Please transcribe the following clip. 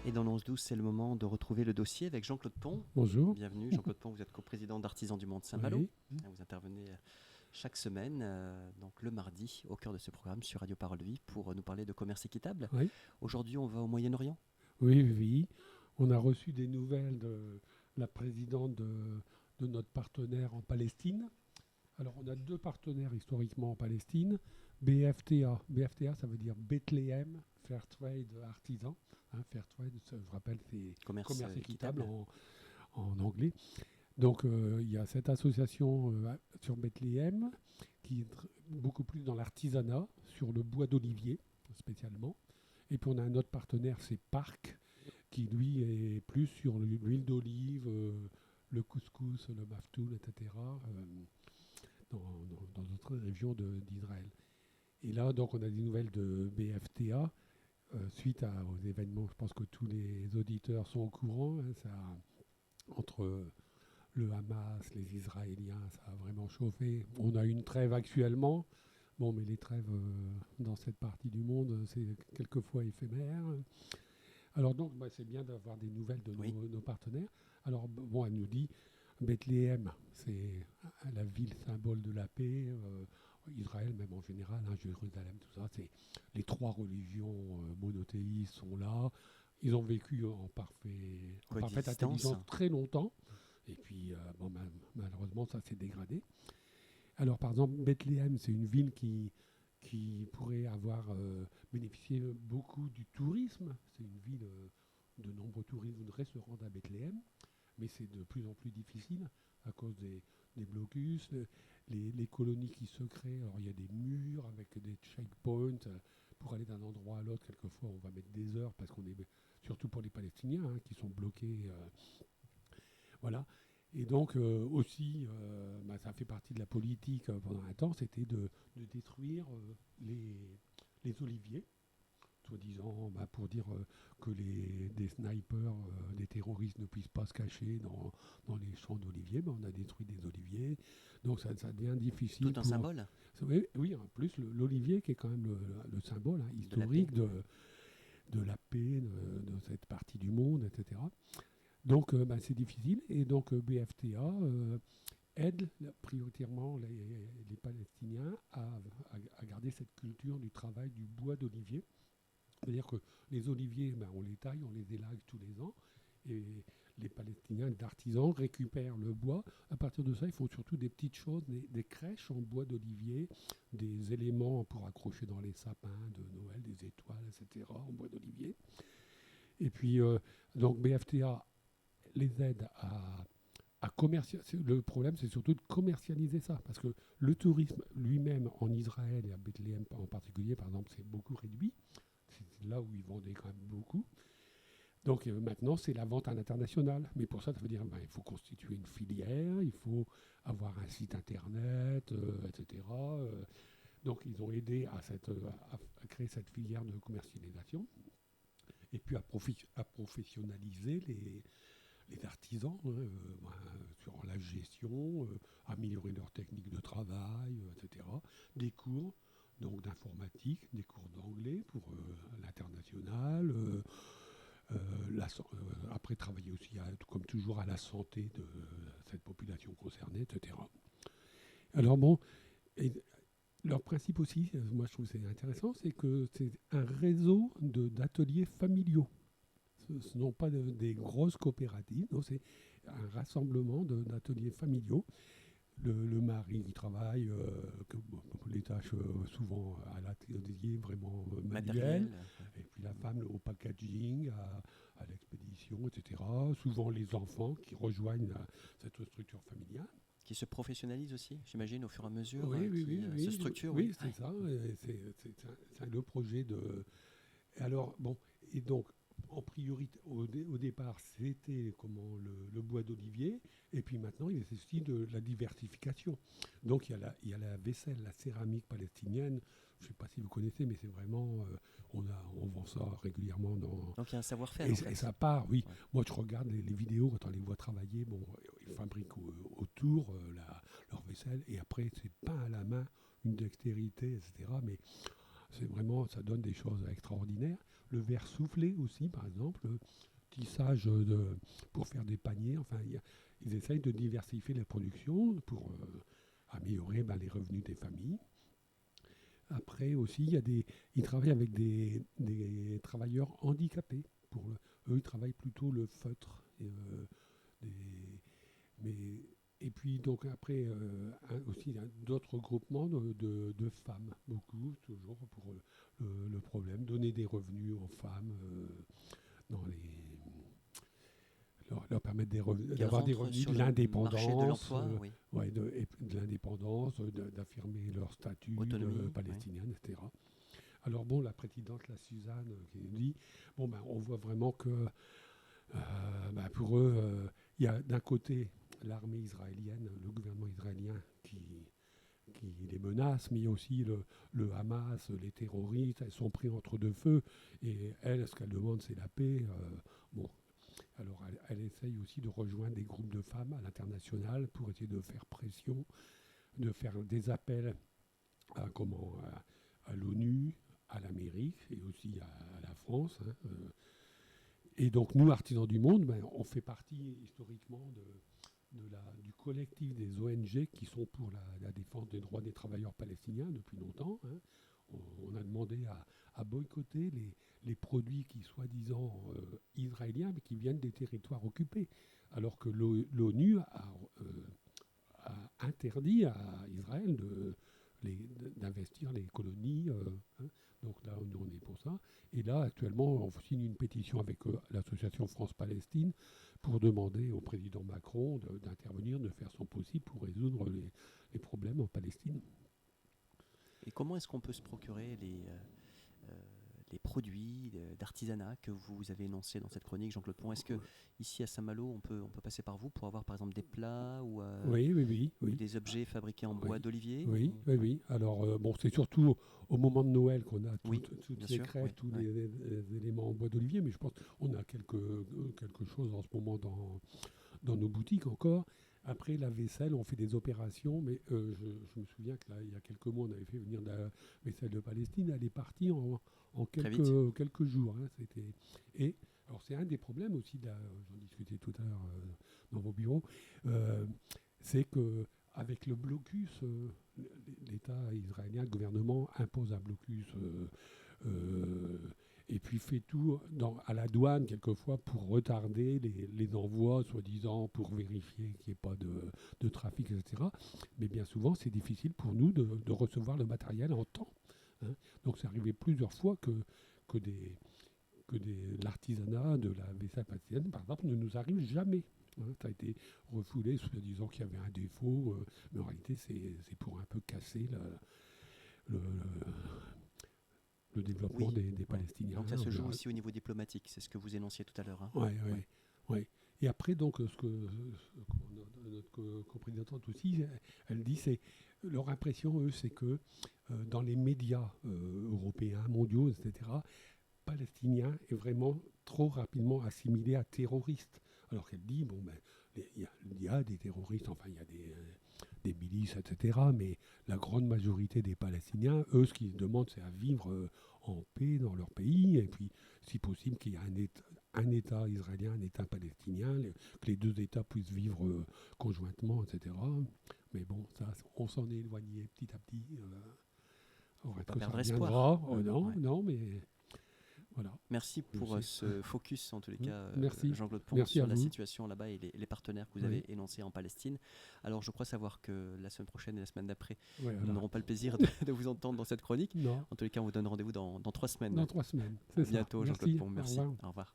Et dans l'11-12, c'est le moment de retrouver le dossier avec Jean-Claude Pont. Bonjour. Bienvenue Jean-Claude Pont, vous êtes coprésident d'Artisans du Monde Saint-Malo. Oui. Vous intervenez chaque semaine, donc le mardi, au cœur de ce programme sur Radio Parole de Vie pour nous parler de commerce équitable. Oui. Aujourd'hui, on va au Moyen-Orient. Oui. On a reçu des nouvelles de la présidente de notre partenaire en Palestine. Alors, on a deux partenaires historiquement en Palestine. BFTA. BFTA, ça veut dire Bethléem Fairtrade Artisan. Fairtrade, je rappelle, c'est commerce équitable en anglais. Donc, il y a cette association sur Bethléem qui est beaucoup plus dans l'artisanat, sur le bois d'olivier spécialement. Et puis, on a un autre partenaire, c'est Parc, qui lui est plus sur l'huile d'olive, le couscous, le maftoul, etc., dans d'autres régions d'Israël. Et là, donc, on a des nouvelles de BFTA suite aux événements. Je pense que tous les auditeurs sont au courant. Entre le Hamas, les Israéliens, ça a vraiment chauffé. On a une trêve actuellement. Bon, mais les trêves dans cette partie du monde, c'est quelquefois éphémère. Alors donc, c'est bien d'avoir des nouvelles de nos partenaires. Alors, elle nous dit, Bethléem, c'est la ville symbole de la paix. Israël, même en général, Jérusalem, tout ça, c'est les trois religions monothéistes sont là. Ils ont vécu en parfaite intelligence très longtemps. Et puis, malheureusement, ça s'est dégradé. Alors, par exemple, Bethléem, c'est une ville qui pourrait avoir bénéficié beaucoup du tourisme. C'est une ville, de nombreux touristes voudraient se rendre à Bethléem, mais c'est de plus en plus difficile à cause des blocus, les colonies qui se créent. Alors, il y a des murs avec des checkpoints. Pour aller d'un endroit à l'autre, quelquefois, on va mettre des heures parce qu'on est, surtout pour les Palestiniens, qui sont bloqués. Voilà. Et donc aussi, ça fait partie de la politique pendant un temps, c'était de détruire les oliviers, soi-disant pour dire que des snipers, des terroristes ne puissent pas se cacher dans les champs d'oliviers. On a détruit des oliviers, donc ça devient difficile. Tout un symbole. Oui, en plus l'olivier qui est quand même le symbole historique de la paix, de cette partie du monde, etc. Donc, c'est difficile. Et donc, BFTA aide prioritairement les Palestiniens à garder cette culture du travail du bois d'olivier. C'est-à-dire que les oliviers, on les taille, on les élague tous les ans. Et les Palestiniens, les artisans, récupèrent le bois. À partir de ça, ils font surtout des petites choses, des crèches en bois d'olivier, des éléments pour accrocher dans les sapins de Noël, des étoiles, etc., en bois d'olivier. Et puis, donc, BFTA les aide à commercialiser. Le problème, c'est surtout de commercialiser ça, parce que le tourisme lui-même en Israël et à Bethléem en particulier, par exemple, c'est beaucoup réduit. C'est là où ils vendaient quand même beaucoup. Donc maintenant, c'est la vente à l'international. Mais pour ça, ça veut dire il faut constituer une filière, il faut avoir un site internet, etc. Donc ils ont aidé à créer cette filière de commercialisation et puis à professionnaliser les artisans sur la gestion, améliorer leur technique de travail, etc. Des cours donc d'informatique, des cours d'anglais pour l'international. Après, travailler aussi, comme toujours, à la santé de cette population concernée, etc. Alors leur principe aussi, moi je trouve que c'est intéressant, c'est que c'est un réseau d'ateliers familiaux. Ce ne sont pas des grosses coopératives, non, c'est un rassemblement d'ateliers familiaux. Le mari il travaille les tâches souvent à l'atelier vraiment manuel, et puis la femme au packaging, à l'expédition, etc. Souvent les enfants qui rejoignent cette structure familiale. Qui se professionnalise aussi, j'imagine, au fur et à mesure, oui, se structure. Oui, c'est ça. C'est le projet de... Alors, et donc, en priorité, au départ, c'était le bois d'olivier, et puis maintenant, il y a aussi de la diversification. Donc, il y a la vaisselle, la céramique palestinienne. Je ne sais pas si vous connaissez, mais c'est vraiment... on vend ça régulièrement dans... Donc, il y a un savoir-faire, et ça part, oui. Ouais. Moi, je regarde les vidéos, quand on les voit travailler, ils fabriquent autour leur vaisselle, et après, c'est peint à la main, une dextérité, etc., mais... c'est vraiment, ça donne des choses extraordinaires. Le verre soufflé aussi, par exemple, le tissage pour faire des paniers. Enfin, ils essayent de diversifier les productions pour améliorer les revenus des familles. Après aussi, ils travaillent avec des travailleurs handicapés. Eux, ils travaillent plutôt le feutre. Et puis donc après aussi d'autres regroupements de femmes, beaucoup, toujours pour le problème, donner des revenus aux femmes, dans leur permettre d'avoir des revenus, de l'indépendance, de l'indépendance, d'affirmer leur statut de palestinienne, etc. Alors bon, la présidente, la Suzanne, qui nous dit, on voit vraiment que pour eux, il y a d'un côté l'armée israélienne, le gouvernement israélien qui les menace, mais il y a aussi le Hamas, les terroristes, elles sont pris entre deux feux, et elles, ce qu'elles demandent, c'est la paix. Alors elle essaye aussi de rejoindre des groupes de femmes à l'international pour essayer de faire pression, de faire des appels à l'ONU, à l'Amérique et aussi à la France. Et donc nous, Artisans du Monde, on fait partie historiquement du collectif des ONG qui sont pour la défense des droits des travailleurs palestiniens depuis longtemps. On a demandé à boycotter les produits qui soi-disant israéliens, mais qui viennent des territoires occupés, alors que l'ONU a interdit à Israël d'investir les colonies. Donc là, nous, on est pour ça. Et là, actuellement, on signe une pétition avec l'association France-Palestine pour demander au président Macron d'intervenir, de faire son possible pour résoudre les problèmes en Palestine. Et comment est-ce qu'on peut se procurer les produits d'artisanat que vous avez énoncés dans cette chronique, Jean-Claude Pont? Est-ce que ici à Saint-Malo, on peut passer par vous pour avoir par exemple des plats ou oui. des objets fabriqués en bois d'olivier? Oui. Alors c'est surtout au moment de Noël qu'on a toutes les crêpes, tous les éléments en bois d'olivier, mais je pense qu'on a quelque chose en ce moment dans nos boutiques encore. Après, la vaisselle, on fait des opérations, mais je me souviens que là, il y a quelques mois, on avait fait venir de la vaisselle de Palestine. Elle est partie en quelques jours. Alors, c'est un des problèmes aussi, j'en discutais tout à l'heure dans vos bureaux, c'est qu'avec le blocus, l'État israélien, le gouvernement impose un blocus et puis fait tout à la douane quelquefois pour retarder les envois, soi-disant pour vérifier qu'il n'y ait pas de trafic, etc. Mais bien souvent, c'est difficile pour nous de recevoir le matériel en temps. Donc c'est arrivé plusieurs fois que l'artisanat de la vaisselle palestinienne, par exemple, ne nous arrive jamais. Ça a été refoulé, soi-disant qu'il y avait un défaut, mais en réalité, c'est pour un peu casser le développement des Palestiniens. Donc ça se joue aussi au niveau diplomatique, c'est ce que vous énonciez tout à l'heure. Oui. Et après, donc, ce que notre coprésidente aussi, elle dit, c'est leur impression, eux, c'est que dans les médias européens, mondiaux, etc., palestinien est vraiment trop rapidement assimilé à terroriste. Alors qu'elle dit, il y a des terroristes, enfin, il y a des milices, etc., mais la grande majorité des Palestiniens, eux, ce qu'ils demandent, c'est à vivre en paix dans leur pays, et puis, si possible, qu'il y ait un État israélien, un État palestinien, que les deux États puissent vivre conjointement, etc. Mais bon, ça, on s'en est éloigné petit à petit. On va pas perdre espoir. Non, mais... Voilà. Merci pour ce focus, en tous les cas, Jean-Claude Pont, Merci sur la situation là-bas et les partenaires que vous avez énoncés en Palestine. Alors, je crois savoir que la semaine prochaine et la semaine d'après, nous n'aurons pas le plaisir de vous entendre dans cette chronique. Non. En tous les cas, on vous donne rendez-vous dans 3 semaines. Dans 3 semaines. À bientôt, Jean-Claude Pont. Merci. Au revoir.